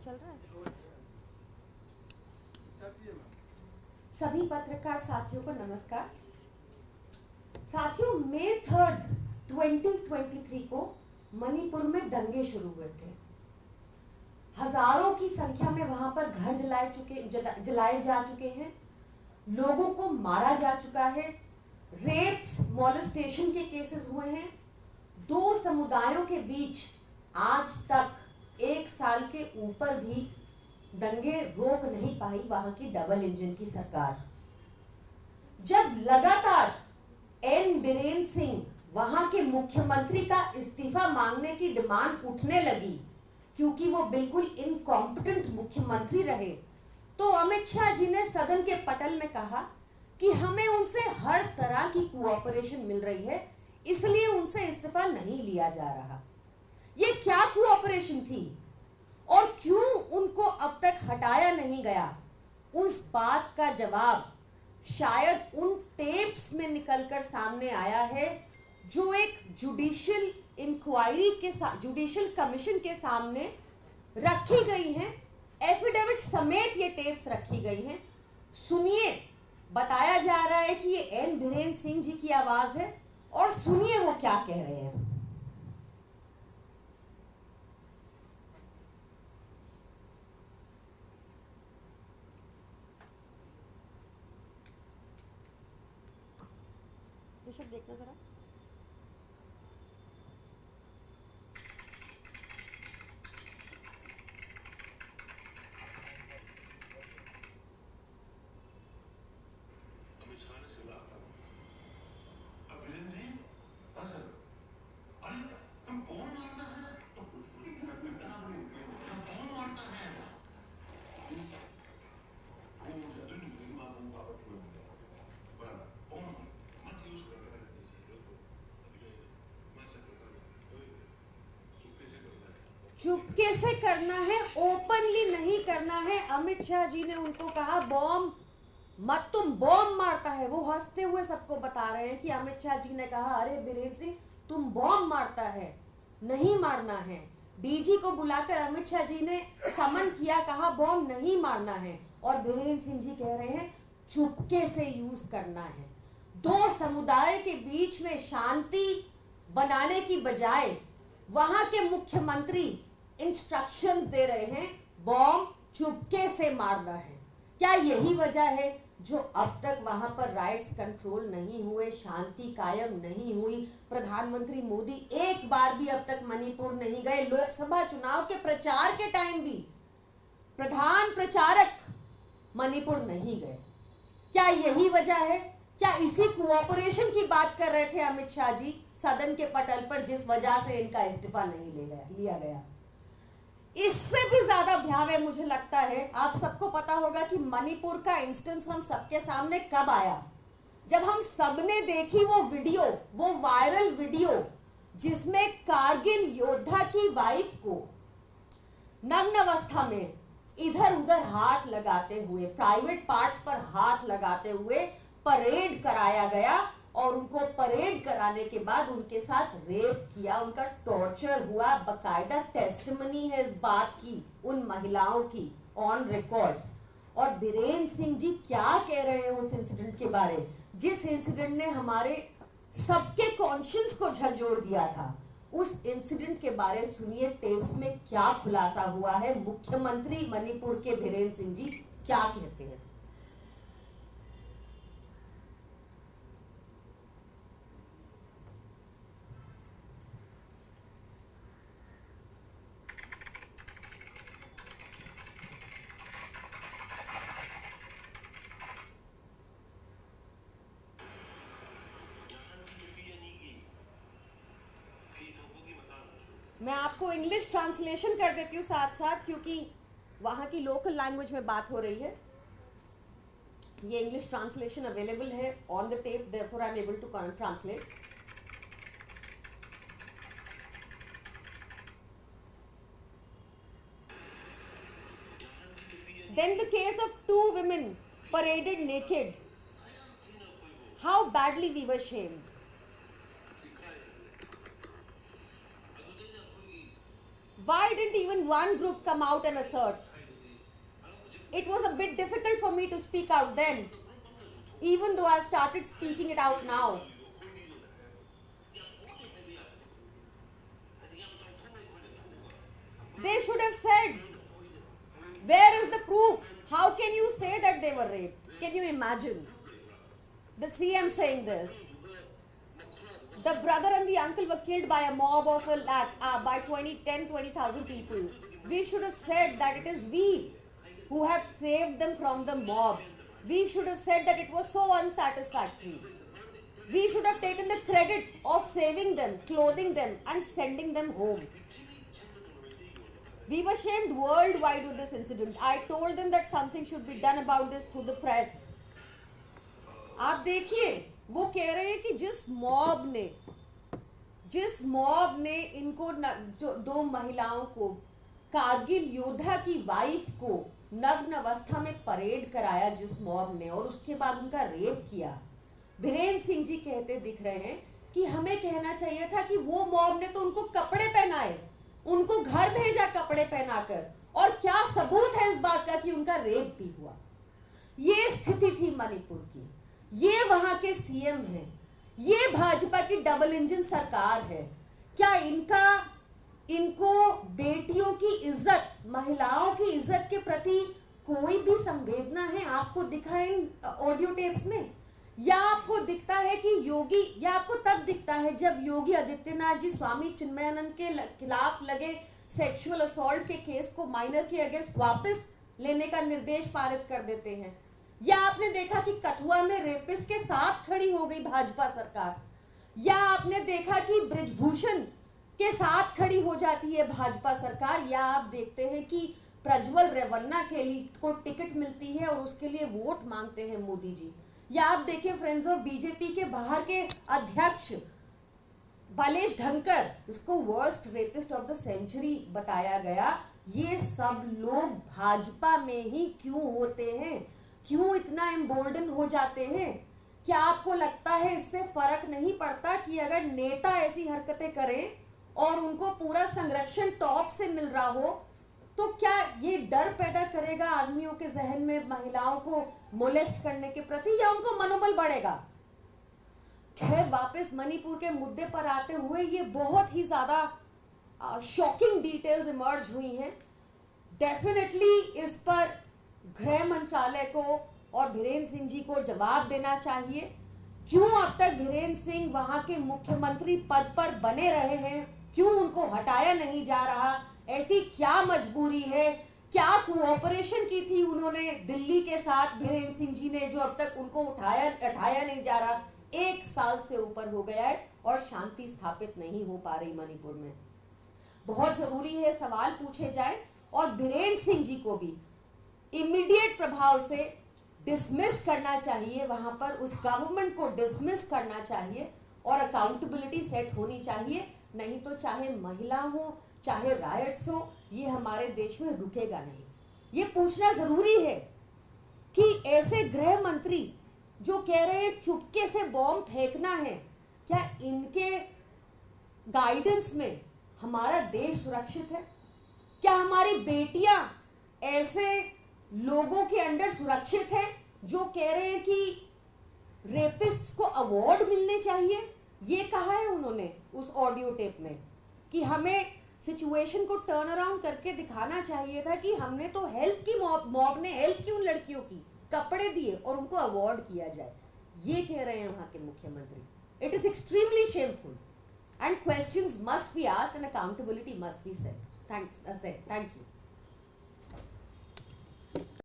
चल रहा है। सभी पत्रकार साथियों को नमस्कार। साथियों, मई 3, 2023 को मणिपुर में दंगे शुरू हुए थे। हजारों की संख्या में वहां पर घर जलाए जा चुके हैं, लोगों को मारा जा चुका है, रेप्स, मॉलेस्टेशन के केसेस हुए हैं। दो समुदायों के बीच आज तक 1 साल के ऊपर भी दंगे रोक नहीं पाई वहां की डबल इंजन की सरकार। जब लगातार एन बीरेन सिंह वहां के मुख्यमंत्री का इस्तीफा मांगने की डिमांड उठने लगी, क्योंकि वो बिल्कुल इनकॉम्पिटेंट मुख्यमंत्री रहे, तो अमित शाह जी ने सदन के पटल में कहा कि हमें उनसे हर तरह की कोऑपरेशन मिल रही है, इसलिए उनसे इस्तीफा नहीं लिया जा रहा। ये क्या कोऑपरेशन थी और क्यों उनको अब तक हटाया नहीं गया, उस बात का जवाब शायद उन टेप्स में निकलकर सामने आया है जो एक जुडिशियल इंक्वायरी के साथ, जुडिशियल कमीशन के सामने रखी गई हैं। एफिडेविट समेत ये टेप्स रखी गई हैं। सुनिए, बताया जा रहा है कि ये एन बीरेन सिंह जी की आवाज है, और सुनिए वो क्या कह रहे हैं। ऋषभ, देखना जरा। चुपके से करना है, ओपनली नहीं करना है। अमित शाह जी ने उनको कहा बॉम्ब मत, तुम बॉम्ब मारता है। वो हंसते हुए सबको बता रहे हैं कि अमित शाह जी ने कहा, अरे बीरेन सिंह तुम बॉम्ब मारता है, नहीं मारना है। डीजी को बुलाकर अमित शाह जी ने समन किया, कहा बॉम्ब नहीं मारना है, और बीरेन सिंह जी कह रहे हैं चुपके से यूज करना है। दो समुदाय के बीच में शांति बनाने की बजाय वहां के मुख्यमंत्री इंस्ट्रक्शंस दे रहे हैं बॉम्ब चुपके से मारना है। क्या यही वजह है जो अब तक वहां पर राइट्स कंट्रोल नहीं हुए, शांति कायम नहीं हुई? प्रधानमंत्री मोदी एक बार भी अब तक मणिपुर नहीं गए। लोकसभा चुनाव के प्रचार के टाइम भी प्रधान प्रचारक मणिपुर नहीं गए। क्या यही वजह है? क्या इसी कोऑपरेशन की बात कर रहे थे अमित शाह जी सदन के पटल पर, जिस वजह से इनका इस्तीफा नहीं लिया गया? इससे भी ज्यादा भयावह मुझे लगता है, आप सबको पता होगा कि मणिपुर का इंस्टेंस हम सबके सामने कब आया, जब हम सबने देखी वो वीडियो, वो वायरल वीडियो जिसमें कारगिल योद्धा की वाइफ को नग्न अवस्था में इधर उधर हाथ लगाते हुए, प्राइवेट पार्ट्स पर हाथ लगाते हुए परेड कराया गया, और उनको परेड कराने के बाद उनके साथ रेप किया, उनका टॉर्चर हुआ। बकायदा टेस्टिमनी है इस बात की उन महिलाओं की, ऑन रिकॉर्ड। और बीरेन सिंह जी क्या कह रहे हैं उस इंसिडेंट के बारे, जिस इंसिडेंट ने हमारे सबके कॉन्शियंस को झकझोर दिया था। उस इंसिडेंट के बारे सुनिए, टेप्स में क्या खुलासा हुआ है, मुख्यमंत्री मणिपुर के बीरेन सिंह जी क्या कहते हैं। मैं आपको इंग्लिश ट्रांसलेशन कर देती हूँ साथ साथ, क्योंकि वहाँ की लोकल लैंग्वेज में बात हो रही है। ये इंग्लिश ट्रांसलेशन अवेलेबल है on the tape, therefore I am able to translate. Then the case of 2 women paraded naked. How badly we were shamed. Why didn't even one group come out and assert? It was a bit difficult for me to speak out then, even though I've started speaking it out now. They should have said, where is the proof? How can you say that they were raped? Can you imagine the CM saying this? The brother and the uncle were killed by a mob of by 20,000 people. We should have said that it is we who have saved them from the mob. We should have said that it was so unsatisfactory. We should have taken the credit of saving them, clothing them, and sending them home. We were shamed worldwide with this incident. I told them that something should be done about this through the press. आप देखिए, वो कह रहे हैं कि जिस mob ने इनको जो 2 महिलाओं को, कारगिल योद्धा की वाइफ को नग्न अवस्था में परेड कराया जिस मॉब ने, और उसके बाद उनका रेप किया, बीरेन सिंह जी कहते दिख रहे हैं कि हमें कहना चाहिए था कि वो मॉब ने तो उनको कपड़े पहनाए, उनको घर भेजा कपड़े पहनाकर, और क्या सबूत है इस बात का कि उनका रेप भी हुआ। ये स्थिति थी मणिपुर की, ये वहां के सीएम हैं, ये भाजपा की डबल इंजन सरकार है। क्या इनको बेटियों की इज्जत, महिलाओं की इज्जत के प्रति कोई भी संवेदना है? आपको दिखा है इन ऑडियो टेप्स में? या आपको दिखता है कि योगी, या आपको तब दिखता है जब योगी आदित्यनाथ जी स्वामी चिन्मयानंद के खिलाफ लगे सेक्सुअल असॉल्ट के केस को माइनर के अगेंस्ट वापस लेने का निर्देश पारित कर देते हैं? या आपने देखा कि कठुआ में रेपिस्ट के साथ खड़ी हो गई भाजपा सरकार? या आपने देखा कि ब्रिजभूषण के साथ खड़ी हो जाती है भाजपा सरकार? या आप देखते हैं कि प्रज्वल रेवन्ना के लिए को टिकट मिलती है और उसके लिए वोट मांगते हैं मोदी जी? या आप देखें फ्रेंड्स ऑफ बीजेपी के बाहर के अध्यक्ष बालेश ढंकर, इसको worst rapist of the century बताया गया। ये सब लोग भाजपा में ही क्यों होते हैं? क्यों इतना एम्बोल्डन हो जाते हैं? क्या आपको लगता है इससे फर्क नहीं पड़ता कि अगर नेता ऐसी हरकतें करें और उनको पूरा संरक्षण टॉप से मिल रहा हो, तो क्या ये डर पैदा करेगा आदमियों के जहन में महिलाओं को मोलेस्ट करने के प्रति, या उनको मनोबल बढ़ेगा? खैर, वापस मणिपुर के मुद्दे पर आते हुए, ये बहुत ही ज्यादा शॉकिंग डिटेल्स इमर्ज हुई हैं। डेफिनेटली इस पर गृह मंत्रालय को और बीरेन सिंह जी को जवाब देना चाहिए। क्यों अब तक बीरेन सिंह वहां के मुख्यमंत्री पद पर बने रहे हैं? क्यों उनको हटाया नहीं जा रहा? ऐसी क्या मजबूरी है? क्या कोऑपरेशन की थी उन्होंने दिल्ली के साथ बीरेन सिंह जी ने, जो अब तक उनको उठाया नहीं जा रहा? 1 साल से ऊपर हो गया है और शांति स्थापित नहीं हो पा रही मणिपुर में। बहुत जरूरी है सवाल पूछे जाए, और बीरेन सिंह जी को भी इमीडिएट प्रभाव से डिसमिस करना चाहिए, वहां पर उस गवर्नमेंट को डिसमिस करना चाहिए और अकाउंटेबिलिटी सेट होनी चाहिए। नहीं तो चाहे महिला हो, चाहे रायट्स हो, ये हमारे देश में रुकेगा नहीं। ये पूछना जरूरी है कि ऐसे गृह मंत्री जो कह रहे हैं चुपके से बॉम्ब फेंकना है, क्या इनके गाइडेंस में हमारा देश सुरक्षित है? क्या हमारी बेटियां ऐसे लोगों के अंडर सुरक्षित है जो कह रहे हैं कि रेपिस्ट्स को अवार्ड मिलने चाहिए? ये कहा है उन्होंने उस ऑडियो टेप में कि हमें सिचुएशन को टर्न अराउंड करके दिखाना चाहिए था कि हमने तो हेल्प की, मॉब ने हेल्प की उन लड़कियों की, कपड़े दिए और उनको अवार्ड किया जाए। ये कह रहे हैं वहां के मुख्यमंत्री। It is extremely shameful and questions must be asked and accountability must be set. Thank you.